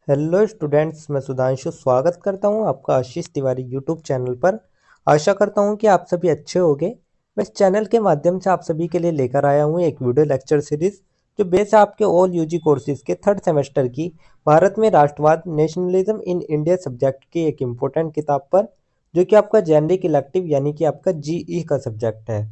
Hello students, मैं सुधांशु स्वागत करता हूं आपका आशीष तिवारी यूट्यूब चैनल पर। आशा करता हूं कि आप सभी अच्छे होंगे। मैं इस चैनल के माध्यम से आप सभी के लिए लेकर आया हूं एक वीडियो लेक्चर सीरीज जो बेस है आपके ऑल यूजी कोर्सेज के थर्ड सेमेस्टर की भारत में राष्ट्रवाद नेशनलिज्म इन इंडिया सब्जेक्ट की एक इम्पोर्टेंट किताब पर, जो कि आपका जेनरिक इलेक्टिव यानी कि आपका जीई का सब्जेक्ट है।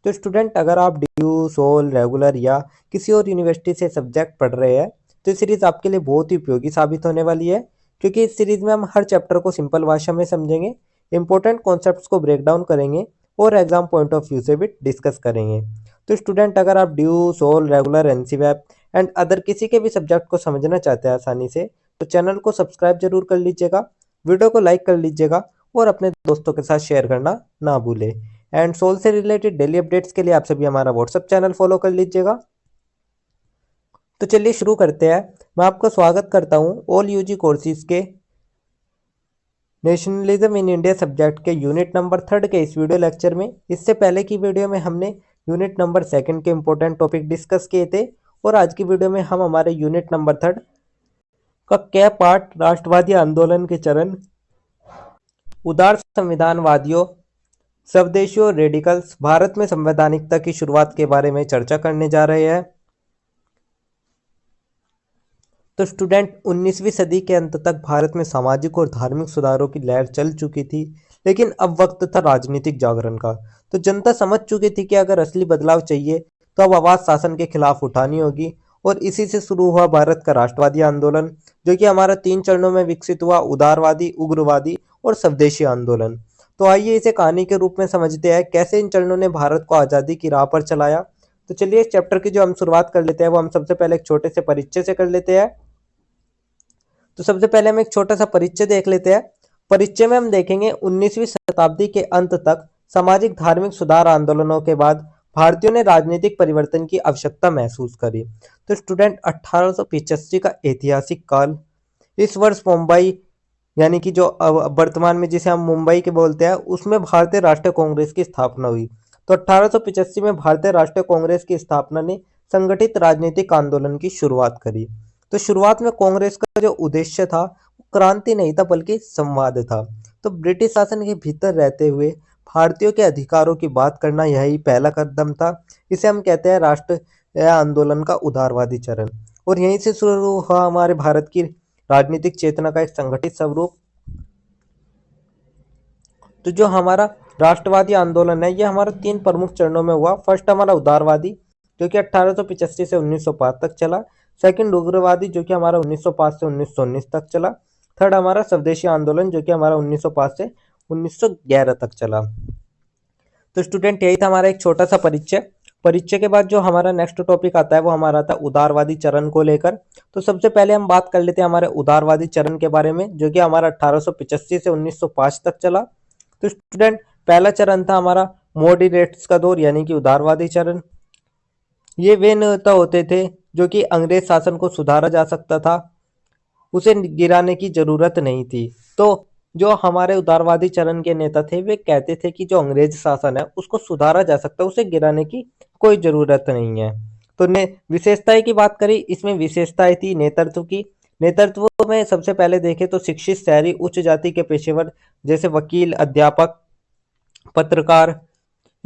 तो स्टूडेंट, अगर आप ड्यू सोल रेगुलर या किसी और यूनिवर्सिटी से सब्जेक्ट पढ़ रहे हैं तो ये सीरीज आपके लिए बहुत ही उपयोगी साबित होने वाली है, क्योंकि इस सीरीज में हम हर चैप्टर को सिंपल भाषा में समझेंगे, इंपॉर्टेंट कॉन्सेप्ट्स को ब्रेक डाउन करेंगे और एग्जाम पॉइंट ऑफ व्यू से भी डिस्कस करेंगे। तो स्टूडेंट, अगर आप ड्यू सोल रेगुलर एनसीवैप एंड अदर किसी के भी सब्जेक्ट को समझना चाहते हैं आसानी से, तो चैनल को सब्सक्राइब जरूर कर लीजिएगा, वीडियो को लाइक कर लीजिएगा और अपने दोस्तों के साथ शेयर करना ना भूले। एंड सोल से रिलेटेड डेली अपडेट्स के लिए आप सभी हमारा व्हाट्सएप चैनल फॉलो कर लीजिएगा। तो चलिए शुरू करते हैं। मैं आपका स्वागत करता हूं ऑल यूजी कोर्सेज के नेशनलिज्म इन इंडिया सब्जेक्ट के यूनिट नंबर थर्ड के इस वीडियो लेक्चर में। इससे पहले की वीडियो में हमने यूनिट नंबर सेकंड के इंपॉर्टेंट टॉपिक डिस्कस किए थे और आज की वीडियो में हम हमारे यूनिट नंबर थर्ड का क्या पार्ट राष्ट्रवादी आंदोलन के चरण, उदार संविधानवादियों, स्वदेशियों, रेडिकल्स, भारत में संवैधानिकता की शुरुआत के बारे में चर्चा करने जा रहे हैं। तो स्टूडेंट, 19वीं सदी के अंत तक भारत में सामाजिक और धार्मिक सुधारों की लहर चल चुकी थी, लेकिन अब वक्त था राजनीतिक जागरण का। तो जनता समझ चुकी थी कि अगर असली बदलाव चाहिए तो अब आवाज शासन के खिलाफ उठानी होगी, और इसी से शुरू हुआ भारत का राष्ट्रवादी आंदोलन, जो कि हमारा 3 चरणों में विकसित हुआ: उदारवादी, उग्रवादी और स्वदेशी आंदोलन। तो आइए इसे कहानी के रूप में समझते हैं, कैसे इन चरणों ने भारत को आज़ादी की राह पर चलाया। तो चलिए इस चैप्टर की जो हम शुरुआत कर लेते हैं वो हम सबसे पहले एक छोटे से परिचय से कर लेते हैं। तो सबसे पहले हम एक छोटा सा परिचय देख लेते हैं। परिचय में हम देखेंगे 19वीं शताब्दी के अंत तक सामाजिक धार्मिक सुधार आंदोलनों के बाद भारतीयों ने राजनीतिक परिवर्तन की आवश्यकता महसूस करी। तो स्टूडेंट, 1885 का ऐतिहासिक काल, इस वर्ष मुंबई यानी कि जो वर्तमान में जिसे हम मुंबई के बोलते हैं, उसमें भारतीय राष्ट्रीय कांग्रेस की स्थापना हुई। तो 1885 में भारतीय राष्ट्रीय कांग्रेस की स्थापना ने संगठित राजनीतिक आंदोलन की शुरुआत करी। तो शुरुआत में कांग्रेस का जो उद्देश्य था वो क्रांति नहीं था बल्कि संवाद था। तो ब्रिटिश शासन के भीतर रहते हुए भारतीयों के अधिकारों की बात करना यही पहला कदम था। इसे हम कहते हैं राष्ट्र आंदोलन का उदारवादी चरण, और यहीं से शुरू हुआ हमारे भारत की राजनीतिक चेतना का एक संगठित स्वरूप। तो जो हमारा राष्ट्रवादी आंदोलन है ये हमारा 3 प्रमुख चरणों में हुआ। फर्स्ट हमारा उदारवादी, जो कि 1885 से 1905 तक चला। सेकंड उग्रवादी, जो कि हमारा 1905 से 1919 तक चला। थर्ड हमारा स्वदेशी आंदोलन, जो कि हमारा 1905 से 1911 तक चला। तो स्टूडेंट, यही था हमारा एक छोटा सा परिचय। परिचय के बाद जो हमारा नेक्स्ट टॉपिक आता है वो हमारा आता है उदारवादी चरण को लेकर। तो सबसे पहले हम बात कर लेते हैं हमारे उदारवादी चरण के बारे में, जो कि हमारा 1885 से 1905 तक चला। तो स्टूडेंट, पहला चरण था हमारा मॉडरेट्स का दौर यानी कि उदारवादी चरण। ये वे नेता होते थे जो कि अंग्रेज शासन को सुधारा जा सकता था, उसे गिराने की जरूरत नहीं थी। तो जो हमारे उदारवादी चरण के नेता थे वे कहते थे कि जो अंग्रेज शासन है उसको सुधारा जा सकता है, उसे गिराने की कोई जरूरत नहीं है। तो ने विशेषताएं की बात करी, इसमें विशेषताएं थी नेतृत्व की। नेतृत्व में सबसे पहले देखें तो शिक्षित शहरी उच्च जाति के पेशेवर जैसे वकील, अध्यापक, पत्रकार,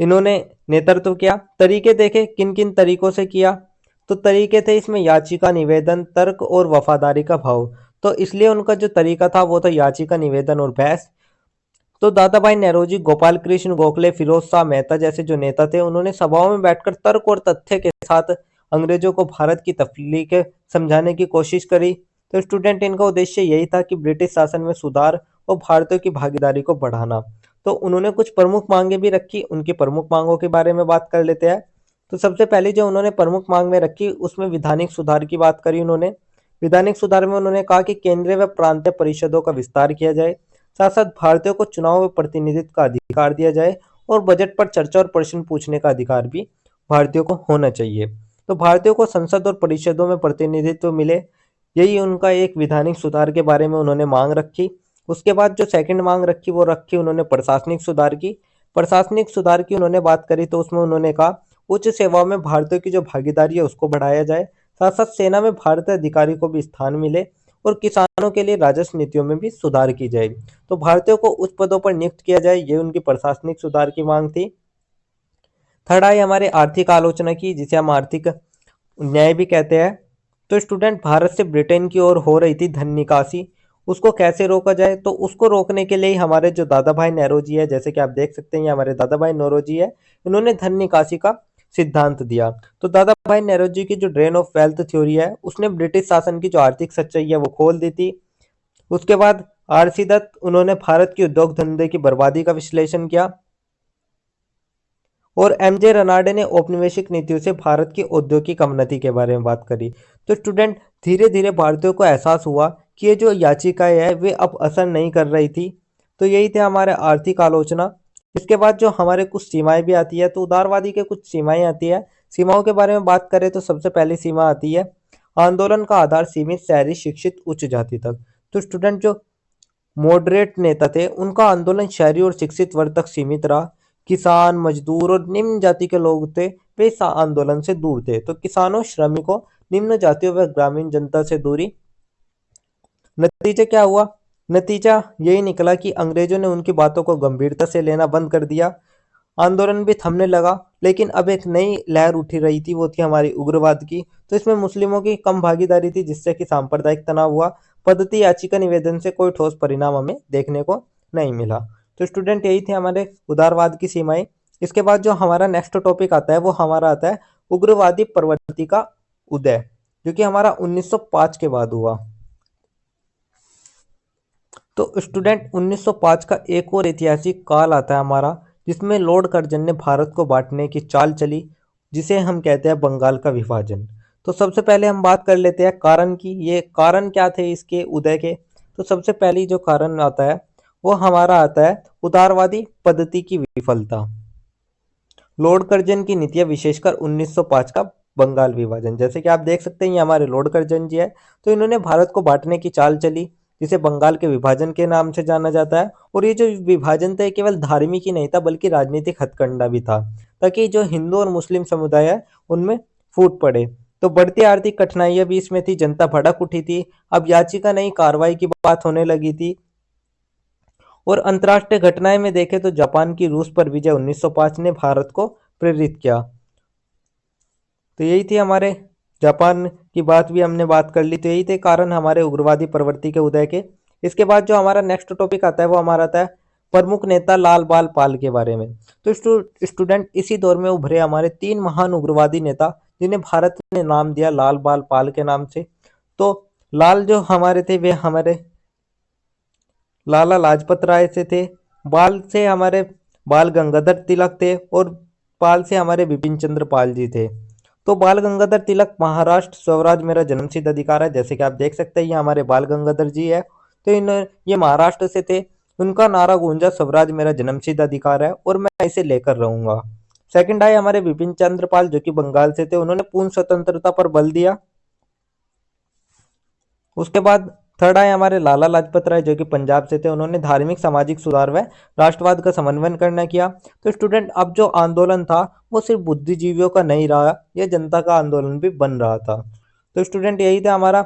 इन्होंने नेतृत्व किया। तरीके देखे किन किन तरीकों से किया, तो तरीके थे इसमें याचिका, निवेदन, तर्क और वफादारी का भाव। तो इसलिए उनका जो तरीका था वो था याचिका, निवेदन और बहस। तो दादा भाई नौरोजी, गोपाल कृष्ण गोखले, फिरोज शाह मेहता जैसे जो नेता थे उन्होंने सभाओं में बैठकर तर्क और तथ्य के साथ अंग्रेजों को भारत की तफलीक समझाने की कोशिश करी। तो स्टूडेंट, इनका उद्देश्य यही था कि ब्रिटिश शासन में सुधार और भारतीयों की भागीदारी को बढ़ाना। तो उन्होंने कुछ प्रमुख मांगे भी रखी, उनकी प्रमुख मांगों के बारे में बात कर लेते हैं। तो सबसे पहले जो उन्होंने प्रमुख मांग में रखी उसमें विधानिक सुधार की बात करी उन्होंने। विधानिक सुधार में उन्होंने कहा कि केंद्रीय व प्रांतीय परिषदों का विस्तार किया जाए, साथ साथ भारतीयों को चुनाव व प्रतिनिधित्व का अधिकार दिया जाए, और बजट पर चर्चा और प्रश्न पूछने का अधिकार भी भारतीयों को होना चाहिए। तो भारतीयों को संसद और परिषदों में प्रतिनिधित्व मिले, यही उनका एक विधानिक सुधार के बारे में उन्होंने मांग रखी। उसके बाद जो सेकंड मांग रखी वो रखी उन्होंने प्रशासनिक सुधार की। प्रशासनिक सुधार की उन्होंने बात करी तो उसमें उन्होंने कहा उच्च सेवाओं में भारतीयों की जो भागीदारी है उसको बढ़ाया जाए, साथ साथ सेना में भारतीय अधिकारी को भी स्थान मिले, और किसानों के लिए राजस्व नीतियों में भी सुधार की जाए। तो भारतीयों को उच्च पदों पर नियुक्त किया जाए, ये उनकी प्रशासनिक सुधार की मांग थी। थर्ड आई हमारे आर्थिक आलोचना की, जिसे हम आर्थिक न्याय भी कहते हैं। तो स्टूडेंट, भारत से ब्रिटेन की ओर हो रही थी धन निकासी, उसको कैसे रोका जाए? तो उसको रोकने के लिए ही हमारे जो दादा भाई नौरोजी है, जैसे कि आप देख सकते हैं ये हमारे दादा भाई नौरोजी है, इन्होंने धन निकासी का सिद्धांत दिया। तो दादा भाई नौरोजी की जो ड्रेन ऑफ वेल्थ थ्योरी है, उसने ब्रिटिश शासन की जो आर्थिक सच्चाई है वो खोल दी थी। उसके बाद आरसी दत्त, उन्होंने भारत की उद्योग धंधे की बर्बादी का विश्लेषण किया। और एमजे रनाडे ने औपनिवेशिक नीतियों से भारत की औद्योगिक अवनति के बारे में बात करी। तो स्टूडेंट, धीरे धीरे भारतीयों को एहसास हुआ कि ये जो याचिकाएं है वे अब असर नहीं कर रही थी। तो यही थे हमारे आर्थिक आलोचना। इसके बाद जो हमारे कुछ सीमाएं भी आती है, तो उदारवादी के कुछ सीमाएं आती है। सीमाओं के बारे में बात करें तो सबसे पहली सीमा आती है आंदोलन का आधार सीमित शहरी शिक्षित उच्च जाति तक। तो स्टूडेंट, जो मॉडरेट नेता थे, उनका आंदोलन शहरी और शिक्षित वर्ग तक सीमित रहा। किसान, मजदूर और निम्न जाति के लोग थे, वे इस आंदोलन से दूर थे। तो किसानों, श्रमिकों, निम्न जातियों व ग्रामीण जनता से दूरी। नतीजा क्या हुआ? नतीजा यही निकला कि अंग्रेजों ने उनकी बातों को गंभीरता से लेना बंद कर दिया। आंदोलन भी थमने लगा, लेकिन अब एक नई लहर उठी रही थी, वो थी हमारी उग्रवाद की। तो इसमें मुस्लिमों की कम भागीदारी थी, जिससे कि सांप्रदायिक तनाव हुआ। पद्धति याचिका निवेदन से कोई ठोस परिणाम हमें देखने को नहीं मिला। तो स्टूडेंट, यही थे हमारे उदारवाद की सीमाएं। इसके बाद जो हमारा नेक्स्ट टॉपिक आता है वो हमारा आता है उग्रवादी प्रवृत्ति का उदय, जो कि हमारा 1905 के बाद हुआ। तो स्टूडेंट, 1905 का एक और ऐतिहासिक काल आता है हमारा, जिसमें लॉर्ड कर्जन ने भारत को बांटने की चाल चली, जिसे हम कहते हैं बंगाल का विभाजन। तो सबसे पहले हम बात कर लेते हैं कारण की। ये कारण क्या थे इसके उदय के? तो सबसे पहली जो कारण आता है वो हमारा आता है उदारवादी पद्धति की विफलता। लॉर्ड कर्जन की नीतियां, विशेषकर 1905 का बंगाल विभाजन। जैसे कि आप देख सकते हैं ये हमारे लॉर्ड कर्जन जी है। तो इन्होंने भारत को बांटने की चाल चली, जिसे बंगाल के विभाजन के नाम से जाना जाता है। और ये जो विभाजन था, ये केवल धार्मिक ही नहीं था, बल्कि राजनीतिक हथकंडा भी था, ताकि जो हिंदू और मुस्लिम समुदाय है उनमें फूट पड़े। तो बढ़ती आर्थिक कठिनाइयां भी इसमें थी, जनता भड़क उठी थी। अब याचिका नहीं, कार्रवाई की बात होने लगी थी। और अंतर्राष्ट्रीय घटनाएं में देखें तो जापान की रूस पर विजय 1905 ने भारत को प्रेरित किया। तो यही थे हमारे, जापान की बात भी हमने बात कर ली। तो यही थे कारण हमारे उग्रवादी प्रवृत्ति के उदय के। इसके बाद जो हमारा नेक्स्ट टॉपिक आता है वो हमारा आता है प्रमुख नेता लाल बाल पाल के बारे में। तो स्टूडेंट, इसी दौर में उभरे हमारे तीन महान उग्रवादी नेता, जिन्हें भारत ने नाम दिया लाल बाल पाल के नाम से। तो लाल जो हमारे थे वे हमारे लाला लाजपत राय से थे। बाल से हमारे बाल गंगाधर तिलक थे। और पाल से हमारे बिपिन चंद्र पाल जी थे। तो बाल गंगाधर तिलक, महाराष्ट्र स्वराज मेरा जन्मसिद्ध अधिकार है, जैसे कि आप देख सकते हैं ये हमारे बाल गंगाधर जी है। तो ये महाराष्ट्र से थे। उनका नारा गूंजा, स्वराज मेरा जन्मसिद्ध अधिकार है और मैं इसे लेकर रहूंगा। सेकंड आए हमारे बिपिन चंद्र पाल, जो कि बंगाल से थे। उन्होंने पूर्ण स्वतंत्रता पर बल दिया। उसके बाद थर्ड आए हमारे लाला लाजपत राय, जो कि पंजाब से थे। उन्होंने धार्मिक, सामाजिक सुधार व राष्ट्रवाद का समन्वय करना किया। तो स्टूडेंट, अब जो आंदोलन था वो सिर्फ बुद्धिजीवियों का नहीं रहा, यह जनता का आंदोलन भी बन रहा था। तो स्टूडेंट, यही था हमारा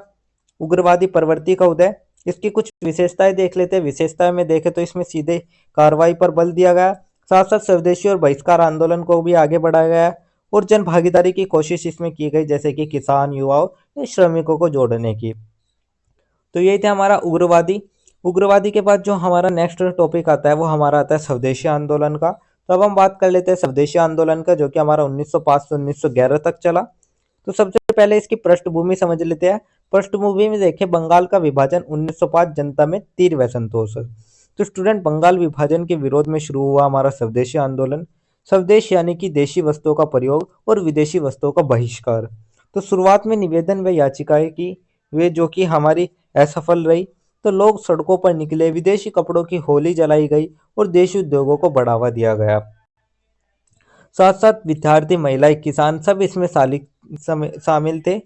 उग्रवादी प्रवृत्ति का उदय। इसकी कुछ विशेषताएं देख लेते हैं। विशेषताएं में देखें तो इसमें सीधे कार्रवाई पर बल दिया गया, साथ साथ स्वदेशी और बहिष्कार आंदोलन को भी आगे बढ़ाया गया, और जन भागीदारी की कोशिश इसमें की गई, जैसे कि किसान, युवाओं या श्रमिकों को जोड़ने की। तो यही था हमारा उग्रवादी। उग्रवादी के बाद जो हमारा नेक्स्ट टॉपिक आता है वो हमारा आता है स्वदेशी आंदोलन का। तो अब हम बात कर लेते हैं स्वदेशी आंदोलन का, जो कि हमारा 1905 से 1911 तक चला। तो सबसे पहले इसकी पृष्ठभूमि समझ लेते हैं। पृष्ठभूमि में देखें, बंगाल का विभाजन 1905, जनता में तीव्र असंतोष। तो स्टूडेंट, बंगाल विभाजन के विरोध में शुरू हुआ हमारा स्वदेशी आंदोलन। स्वदेश यानी कि देशी वस्तुओं का प्रयोग और विदेशी वस्तुओं का बहिष्कार। तो शुरुआत में निवेदन व याचिकाएं की, वे जो कि हमारी असफल रही। तो लोग सड़कों पर निकले, विदेशी कपड़ों की होली जलाई गई और देशी उद्योगों को बढ़ावा दिया गया। साथ साथ विद्यार्थी, महिलाएं, किसान सब इसमें शामिल थे।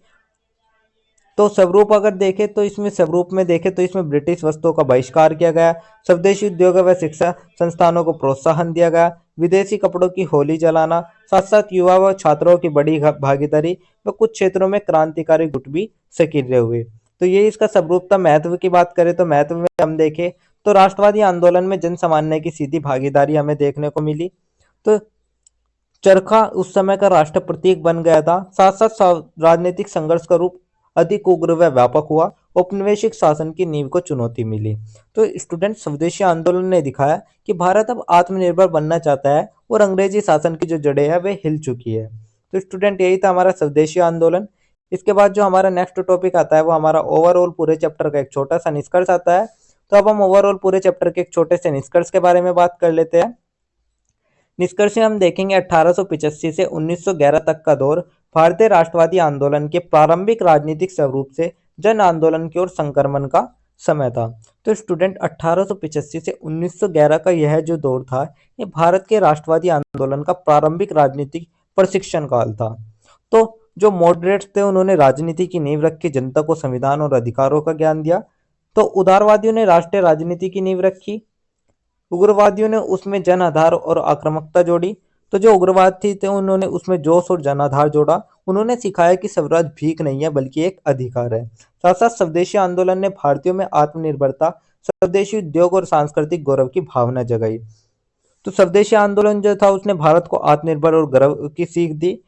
तो स्वरूप अगर देखें तो इसमें स्वरूप में देखें तो इसमें ब्रिटिश वस्तुओं का बहिष्कार किया गया, स्वदेशी उद्योग व शिक्षा संस्थानों को प्रोत्साहन दिया गया, विदेशी कपड़ों की होली जलाना, साथ साथ युवा व छात्रों की बड़ी भागीदारी व कुछ क्षेत्रों में क्रांतिकारी गुट भी सक्रिय हुए। तो ये इसका स्वरूप था। महत्व की बात करें तो महत्व में हम देखें तो राष्ट्रवादी आंदोलन में जन सामान्य की सीधी भागीदारी हमें देखने को मिली। तो चरखा उस समय का राष्ट्र प्रतीक बन गया था। साथ साथ राजनीतिक संघर्ष का रूप अधिक उग्र व व्यापक हुआ। औपनिवेशिक शासन की नींव को चुनौती मिली। तो स्टूडेंट, स्वदेशी आंदोलन ने दिखाया कि भारत अब आत्मनिर्भर बनना चाहता है और अंग्रेजी शासन की जो जड़ें हैं वे हिल चुकी है। तो स्टूडेंट, यही था हमारा स्वदेशी आंदोलन। इसके बाद जो हमारा नेक्स्ट टॉपिक आता है वो हमारा ओवरऑल पूरे चैप्टर का एक छोटा सा निष्कर्ष आता है। तो अब हम ओवरऑल पूरे चैप्टर के एक छोटे से निष्कर्ष के बारे में बात कर लेते हैं। निष्कर्ष में हम देखेंगे 1885 से 1911 तक का दौर भारतीय राष्ट्रवादी आंदोलन के प्रारंभिक राजनीतिक स्वरूप से जन आंदोलन की ओर संक्रमण का समय था। तो स्टूडेंट, 1885 से 1911 का यह जो दौर था, ये भारत के राष्ट्रवादी आंदोलन का प्रारंभिक राजनीतिक प्रशिक्षण काल था। तो जो मॉडरेट्स थे उन्होंने राजनीति की नींव रखी, जनता को संविधान और अधिकारों का ज्ञान दिया। तो उदारवादियों ने राष्ट्रीय राजनीति की नींव रखी। उग्रवादियों ने उसमें जन आधार और आक्रामकता जोड़ी। तो जो उग्रवाद थे उन्होंने उसमें जोश और जनाधार जोड़ा। उन्होंने सिखाया कि स्वराज भीख नहीं है बल्कि एक अधिकार है। साथ साथ स्वदेशी आंदोलन ने भारतीयों में आत्मनिर्भरता, स्वदेशी उद्योग और सांस्कृतिक गौरव की भावना जगाई। तो स्वदेशी आंदोलन जो था उसने भारत को आत्मनिर्भर और गर्व की सीख दी।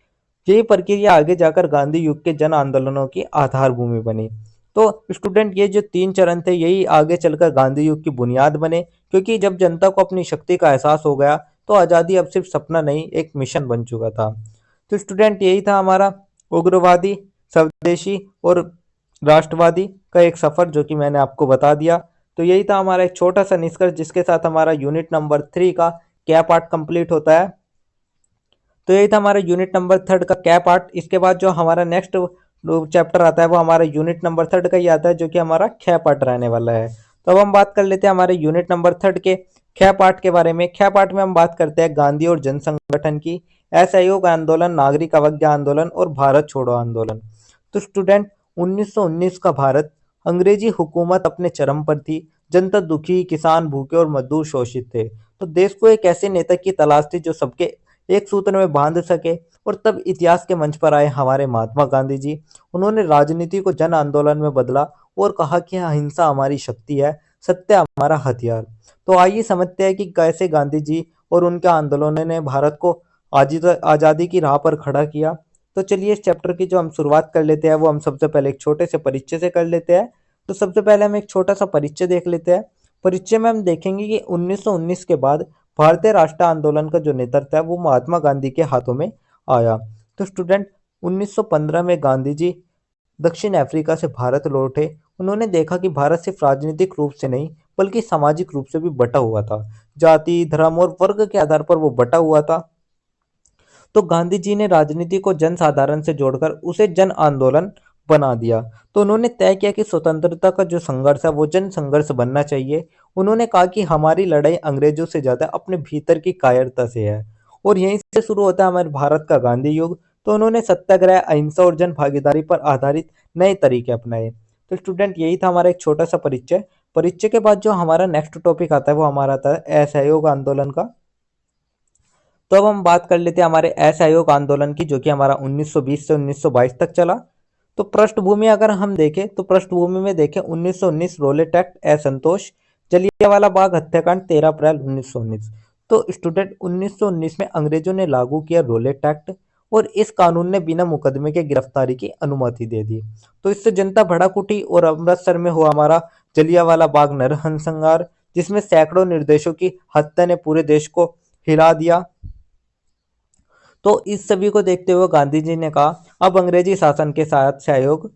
यही प्रक्रिया आगे जाकर गांधी युग के जन आंदोलनों की आधार भूमि बनी। तो स्टूडेंट, ये जो 3 चरण थे यही आगे चलकर गांधी युग की बुनियाद बने, क्योंकि जब जनता को अपनी शक्ति का एहसास हो गया तो आज़ादी अब सिर्फ सपना नहीं, एक मिशन बन चुका था। तो स्टूडेंट, यही था हमारा उग्रवादी, स्वदेशी और राष्ट्रवादी का एक सफर जो कि मैंने आपको बता दिया। तो यही था हमारा एक छोटा सा निष्कर्ष, जिसके साथ हमारा यूनिट नंबर 3 का क्या पार्ट कंप्लीट होता है। तो यही था हमारा यूनिट नंबर 3 का क्या पार्ट। इसके बाद जो हमारा नेक्स्ट चैप्टर आता है वो हमारा यूनिट नंबर 3 का ही आता है, जो कि हमारा ख पार्ट रहने वाला है। तो अब हम बात कर लेते हैं हमारे यूनिट नंबर 3 के ख पार्ट के बारे में। ख पार्ट में हम बात करते हैं गांधी और जन संगठन की, असहयोग आंदोलन, नागरिक अवज्ञा आंदोलन और भारत छोड़ो आंदोलन। तो स्टूडेंट, 1919 का भारत, अंग्रेजी हुकूमत अपने चरम पर थी। जनता दुखी, किसान भूखे और मजदूर शोषित थे। तो देश को एक ऐसे नेता की तलाश थी जो सबके एक सूत्र में बांध सके। और तब इतिहास के मंच पर आए हमारे महात्मा गांधी जी। उन्होंने राजनीति को जन आंदोलन में बदला और कहा कि अहिंसा हमारी शक्ति है, सत्य हमारा हथियार। तो आइए समझते हैं कि कैसे गांधी जी और उनके आंदोलनों ने भारत को आज़ादी की राह पर खड़ा किया। तो चलिए इस चैप्टर की जो हम शुरुआत कर लेते हैं वो हम सबसे पहले एक छोटे से परिचय से कर लेते हैं। तो सबसे पहले हम एक छोटा सा परिचय देख लेते हैं। परिचय में हम देखेंगे कि 1919 के बाद भारतीय राष्ट्रीय आंदोलन का जो नेतृत्व है वो महात्मा गांधी के हाथों में आया। तो स्टूडेंट, 1915 में गांधी जी दक्षिण अफ्रीका से भारत लौटे। उन्होंने देखा कि भारत सिर्फ राजनीतिक रूप से नहीं बल्कि सामाजिक रूप से भी बटा हुआ था। जाति, धर्म और वर्ग के आधार पर वो बटा हुआ था। तो गांधी जी ने राजनीति को जन साधारण से जोड़कर उसे जन आंदोलन बना दिया। तो उन्होंने तय किया कि स्वतंत्रता का जो संघर्ष है वो जन संघर्ष बनना चाहिए। उन्होंने कहा कि हमारी लड़ाई अंग्रेजों से ज्यादा अपने भीतर की कायरता से है। और यहीं से शुरू होता है हमारे भारत का गांधी युग। तो उन्होंने सत्याग्रह, अहिंसा और जन भागीदारी पर आधारित नए तरीके अपनाए। तो स्टूडेंट, यही था हमारा एक छोटा सा परिचय। परिचय के बाद जो हमारा नेक्स्ट टॉपिक आता है वो हमारा आता है असहयोग आंदोलन का। तो अब हम बात कर लेते हैं हमारे असहयोग आंदोलन की, जो कि हमारा 1920 से 1922 तक चला। तो पृष्ठभूमि अगर हम देखें तो पृष्ठभूमि में देखें 1919 रोलेट एक्ट, असंतोष, जलियांवाला बाग हत्याकांड 13 अप्रैल 1919। तो स्टूडेंट, 1919 में अंग्रेजों ने लागू किया रोलेट एक्ट और इस कानून ने बिना मुकदमे के गिरफ्तारी की अनुमति दे दी। तो इससे जनता भड़क उठी और अमृतसर में हुआ हमारा जलियांवाला बाग नरसंहार, जिसमें सैकड़ों निर्दोषों की हत्या ने पूरे देश को हिला दिया। तो इस सभी को देखते हुए गांधी जी ने कहा अब अंग्रेजी शासन के साथ सहयोग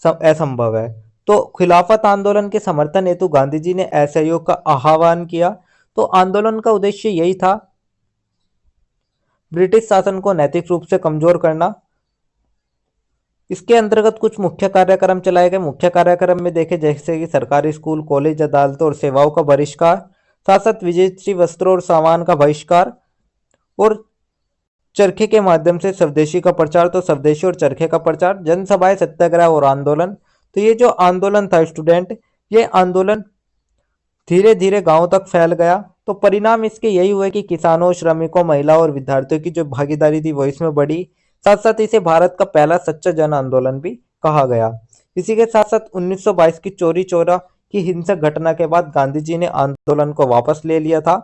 असंभव है। तो खिलाफत आंदोलन के समर्थन हेतु गांधी जी ने असहयोग का आह्वान किया। तो आंदोलन का उद्देश्य यही था, ब्रिटिश शासन को नैतिक रूप से कमजोर करना। इसके अंतर्गत कुछ मुख्य कार्यक्रम चलाए गए। मुख्य कार्यक्रम में देखे जैसे कि सरकारी स्कूल, कॉलेज, अदालतों और सेवाओं का बहिष्कार, साथ साथ विदेशी वस्त्रों और सामान का बहिष्कार और चरखे के माध्यम से स्वदेशी का प्रचार। तो स्वदेशी और चरखे का प्रचार, जनसभाएं, सत्याग्रह और आंदोलन। तो ये जो आंदोलन था स्टूडेंट, ये आंदोलन धीरे धीरे गांवों तक फैल गया। तो परिणाम इसके यही हुए कि किसानों, श्रमिकों, महिलाओं और विद्यार्थियों की जो भागीदारी थी वो इसमें बढ़ी। साथ साथ इसे भारत का पहला सच्चा जन आंदोलन भी कहा गया। इसी के साथ साथ 1922 की चौरी चौरा की हिंसक घटना के बाद गांधी जी ने आंदोलन को वापस ले लिया था।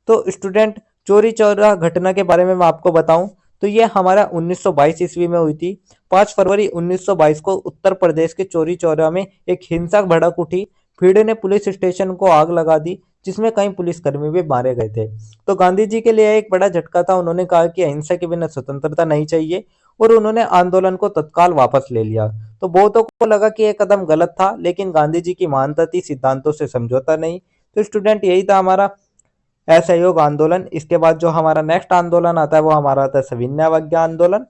तो स्टूडेंट, चौरी चौरा घटना के बारे में मैं आपको बताऊं तो ये हमारा 1922 ईस्वी में हुई थी। 5 फरवरी 1922 को उत्तर प्रदेश के चौरी चौरा में एक हिंसक भड़क उठी। भीड़ ने पुलिस स्टेशन को आग लगा दी, जिसमें कई पुलिसकर्मी भी मारे गए थे। तो गांधी जी के लिए एक बड़ा झटका था। उन्होंने कहा कि अहिंसा के बिना स्वतंत्रता नहीं चाहिए, और उन्होंने आंदोलन को तत्काल वापस ले लिया। तो बहुतों को लगा कि यह कदम गलत था, लेकिन गांधी जी की महानता थी, सिद्धांतों से समझौता नहीं। तो स्टूडेंट, यही था हमारा असहयोग आंदोलन। इसके बाद जो हमारा नेक्स्ट आंदोलन आता है वो हमारा आता है सविनय अवज्ञा आंदोलन।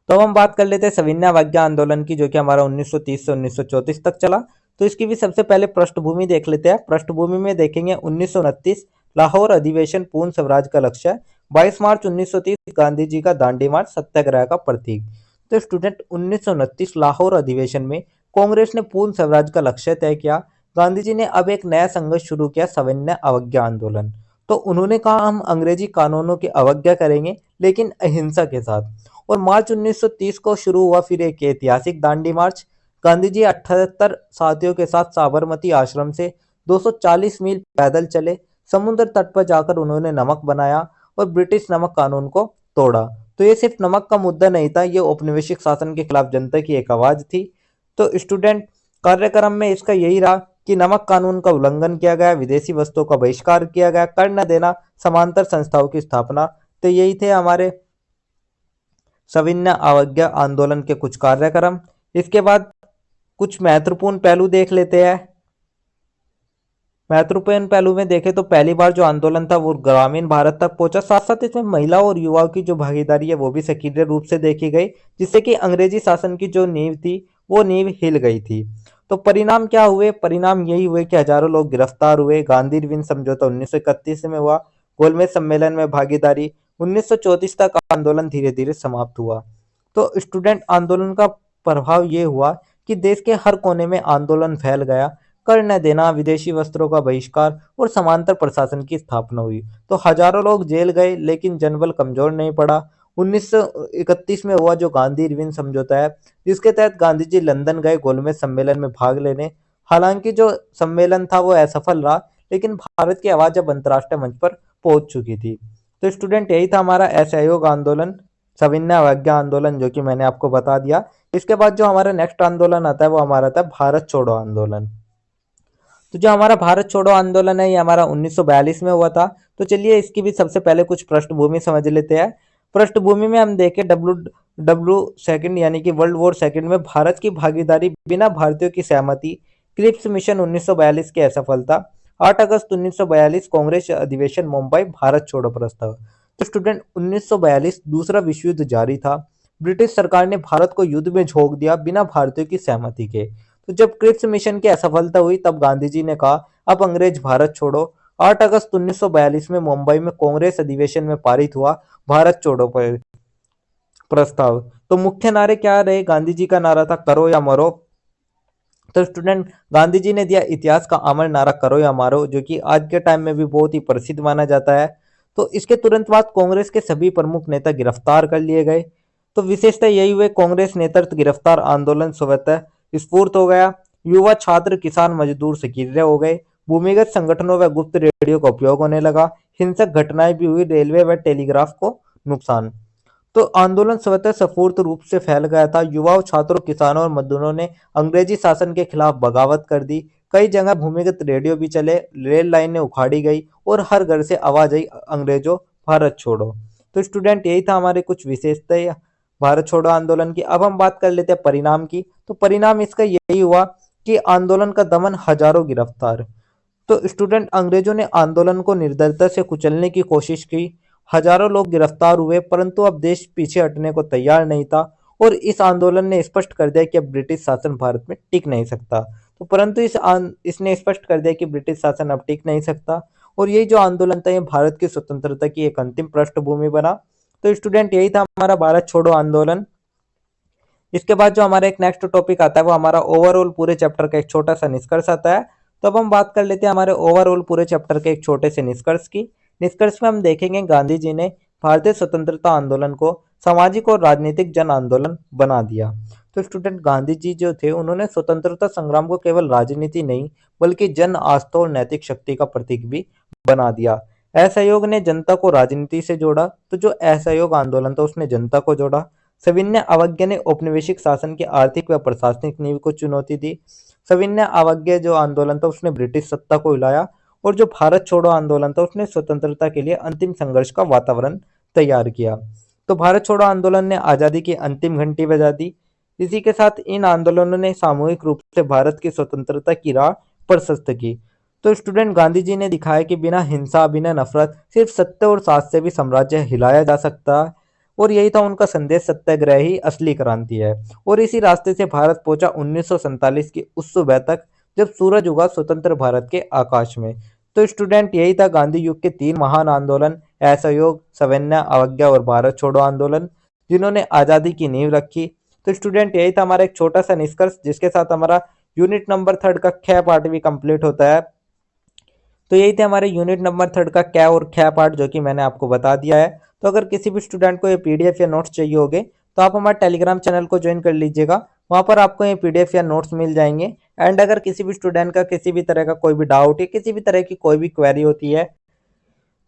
तो अब हम बात कर लेते हैं सविनय अवज्ञा आंदोलन की, जो कि हमारा 1930 से 1934 तक चला। तो इसकी भी सबसे पहले पृष्ठभूमि देख लेते हैं। पृष्ठभूमि में देखेंगे 1929 लाहौर अधिवेशन पूर्ण स्वराज का लक्ष्य। 22 मार्च 1930 गांधी जी का दांडी मार्च सत्याग्रह का प्रतीक। तो स्टूडेंट, 1929 लाहौर अधिवेशन में कांग्रेस ने पूर्ण स्वराज का लक्ष्य तय किया। गांधी जी ने अब एक नया संघर्ष शुरू किया, सविनय अवज्ञा आंदोलन। तो उन्होंने कहा, हम अंग्रेजी कानूनों की अवज्ञा करेंगे, लेकिन अहिंसा के साथ। और मार्च 1930 को शुरू हुआ फिर एक ऐतिहासिक दांडी मार्च। गांधी जी 78 साथियों के साथ साबरमती आश्रम से 240 मील पैदल चले। समुद्र तट पर जाकर उन्होंने नमक बनाया और ब्रिटिश नमक कानून को तोड़ा। तो ये सिर्फ नमक का मुद्दा नहीं था, ये औपनिवेशिक शासन के खिलाफ जनता की एक आवाज थी। तो स्टूडेंट, कार्यक्रम में इसका यही रहा कि नमक कानून का उल्लंघन किया गया, विदेशी वस्तुओं का बहिष्कार किया गया, कर न देना, समांतर संस्थाओं की स्थापना। तो यही थे हमारे सविनय अवज्ञा आंदोलन के कुछ कार्यक्रम। इसके बाद कुछ महत्वपूर्ण पहलू देख लेते हैं। महत्वपूर्ण पहलू में देखें तो पहली बार जो आंदोलन था वो ग्रामीण भारत तक पहुंचा। साथ साथ इसमें महिला और युवाओं की जो भागीदारी है वो भी सक्रिय रूप से देखी गई, जिससे कि अंग्रेजी शासन की जो नींव थी वो नींव हिल गई थी। तो परिणाम क्या हुए? परिणाम यही हुए कि हजारों लोग गिरफ्तार हुए। गांधी विन समझौता 1931 में हुआ। गोलमेज सम्मेलन में भागीदारी। 1934 तक आंदोलन धीरे धीरे समाप्त हुआ। तो स्टूडेंट, आंदोलन का प्रभाव ये हुआ कि देश के हर कोने में आंदोलन फैल गया। कर न देना, विदेशी वस्त्रों का बहिष्कार और समांतर प्रशासन की स्थापना हुई। तो हजारों लोग जेल गए, लेकिन जनबल कमजोर नहीं पड़ा। 1931 में हुआ जो गांधी इरविन समझौता है, जिसके तहत गांधी जी लंदन गए गोलमेज सम्मेलन में भाग लेने। हालांकि जो सम्मेलन था वो असफल रहा, लेकिन भारत की आवाज अब अंतर्राष्ट्रीय मंच पर पहुंच चुकी थी। तो स्टूडेंट, यही था हमारा असहयोग आंदोलन, सविनय अवज्ञा आंदोलन, जो कि मैंने आपको बता दिया। इसके बाद जो हमारा नेक्स्ट आंदोलन आता है वो हमारा था भारत छोड़ो आंदोलन। तो जो हमारा भारत छोड़ो आंदोलन है ये हमारा 1942 में हुआ था। तो चलिए इसकी भी सबसे पहले कुछ पृष्ठभूमि समझ लेते हैं। पृष्ठभूमि में हम देखें डब्ल्यू यानी कि वर्ल्ड वॉर सेकंड में भारत की भागीदारी बिना भारतीयों की सहमति। क्रिप्स मिशन 1942 की असफलता। 8 अगस्त 1942 कांग्रेस अधिवेशन मुंबई, भारत छोड़ो प्रस्ताव। तो स्टूडेंट, 1942 दूसरा विश्व युद्ध जारी था। ब्रिटिश सरकार ने भारत को युद्ध में झोंक दिया बिना भारतीयों की सहमति के। तो जब क्रिप्स मिशन की असफलता हुई तब गांधी जी ने कहा, अब अंग्रेज भारत छोड़ो। 8 अगस्त 1942 में मुंबई में कांग्रेस अधिवेशन में पारित हुआ भारत छोड़ो प्रस्ताव। तो मुख्य नारे क्या रहे? गांधी जी का नारा था करो या मरो। तो स्टूडेंट, गांधी जी ने दिया इतिहास का अमर नारा करो या मारो, जो कि आज के टाइम में भी बहुत ही प्रसिद्ध माना जाता है। तो इसके तुरंत बाद कांग्रेस के सभी प्रमुख नेता गिरफ्तार कर लिए गए। तो विशेषता यही हुए, कांग्रेस नेतृत्व गिरफ्तार, आंदोलन स्वतः स्फूर्त हो गया। युवा, छात्र, किसान, मजदूर सक्रिय हो गए। भूमिगत संगठनों व गुप्त रेडियो का उपयोग होने लगा। हिंसक घटनाएं भी हुई, रेलवे व टेलीग्राफ को नुकसान। तो आंदोलन स्वतः स्फूर्त रूप से फैल गया था। युवाओं, छात्रों, किसानों और मजदूरों ने अंग्रेजी शासन के खिलाफ बगावत कर दी। कई जगह भूमिगत रेडियो भी चले, रेल लाइनें उखाड़ी गई और हर घर से आवाज आई, अंग्रेजों भारत छोड़ो। तो स्टूडेंट, यही था हमारे कुछ विशेषताएं भारत छोड़ो आंदोलन की। अब हम बात कर लेते हैं परिणाम की। तो परिणाम इसका यही हुआ कि आंदोलन का दमन, हजारों गिरफ्तार। तो स्टूडेंट, अंग्रेजों ने आंदोलन को निर्दयता से कुचलने की कोशिश की। हजारों लोग गिरफ्तार हुए, परंतु अब देश पीछे हटने को तैयार नहीं था। और इस आंदोलन ने स्पष्ट कर दिया कि अब ब्रिटिश शासन भारत में टिक नहीं सकता। तो परंतु इसने स्पष्ट कर दिया कि ब्रिटिश शासन अब टिक नहीं सकता। और यही जो आंदोलन था ये भारत की स्वतंत्रता की एक अंतिम पृष्ठभूमि बना। तो स्टूडेंट, यही था हमारा भारत छोड़ो आंदोलन। इसके बाद जो हमारा एक नेक्स्ट टॉपिक आता है वो हमारा ओवरऑल पूरे चैप्टर का एक छोटा सा निष्कर्ष आता है। तो अब हम बात कर लेते हैं हमारे ओवरऑल पूरे चैप्टर के एक छोटे से निष्कर्ष की। निष्कर्ष में हम देखेंगे गांधी जी ने भारतीय स्वतंत्रता आंदोलन को सामाजिक और राजनीतिक जन आंदोलन बना दिया। तो स्टूडेंट गांधी जी जो थे उन्होंने स्वतंत्रता संग्राम को केवल राजनीति नहीं बल्कि जन आस्था और नैतिक शक्ति का प्रतीक भी बना दिया। असहयोग ने जनता को राजनीति से जोड़ा, तो जो असहयोग आंदोलन था उसने जनता को जोड़ा। सविनय अवज्ञा ने औपनिवेशिक शासन की आर्थिक व प्रशासनिक नींव को चुनौती दी। सविनय अवज्ञा जो आंदोलन था उसने ब्रिटिश सत्ता को हिलाया, और जो भारत छोड़ो आंदोलन था उसने स्वतंत्रता के लिए अंतिम संघर्ष का वातावरण तैयार किया। तो भारत छोड़ो आंदोलन ने आजादी की अंतिम घंटी बजा दी। इसी के साथ इन आंदोलनों ने सामूहिक रूप से भारत की स्वतंत्रता की राह प्रशस्त की। तो स्टूडेंट गांधी जी ने दिखाया कि बिना हिंसा, बिना नफरत, सिर्फ सत्य और साथ से भी साम्राज्य हिलाया जा सकता है। और यही था उनका संदेश, सत्याग्रह ही असली क्रांति है। और इसी रास्ते से भारत पहुंचा 1947 की उस सुबह तक जब सूरज उगा स्वतंत्र भारत के आकाश में। तो स्टूडेंट यही था गांधी युग के तीन महान आंदोलन, असहयोग, सविनय अवज्ञा और भारत छोड़ो आंदोलन, जिन्होंने आजादी की नींव रखी। तो स्टूडेंट यही था हमारा एक छोटा सा निष्कर्ष, जिसके साथ हमारा यूनिट नंबर 3 का ख पार्ट भी कंप्लीट होता है। तो यही थे हमारे यूनिट नंबर 3 का क और ख पार्ट, जो कि मैंने आपको बता दिया है। तो अगर किसी भी स्टूडेंट को ये पीडीएफ या नोट्स चाहिए होंगे तो आप हमारे टेलीग्राम चैनल को ज्वाइन कर लीजिएगा, वहां पर आपको ये पीडीएफ या नोट्स मिल जाएंगे। एंड अगर किसी भी स्टूडेंट का किसी भी तरह का कोई भी डाउट या किसी भी तरह की कोई भी क्वेरी होती है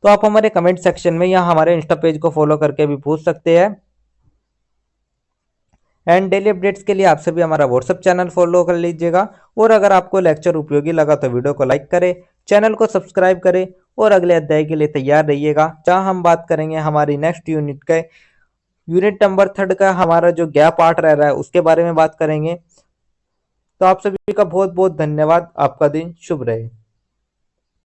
तो आप हमारे कमेंट सेक्शन में या हमारे इंस्टा पेज को फॉलो करके भी पूछ सकते हैं। एंड डेली अपडेट्स के लिए आप सभी हमारा व्हाट्सएप चैनल फॉलो कर लीजिएगा। और अगर आपको लेक्चर उपयोगी लगा तो वीडियो को लाइक करें, चैनल को सब्सक्राइब करें और अगले अध्याय के लिए तैयार रहिएगा, जहां हम बात करेंगे हमारी नेक्स्ट यूनिट के यूनिट नंबर 3 का हमारा जो गैप पार्ट रह रहा है उसके बारे में बात करेंगे। तो आप सभी का बहुत बहुत धन्यवाद। आपका दिन शुभ रहे।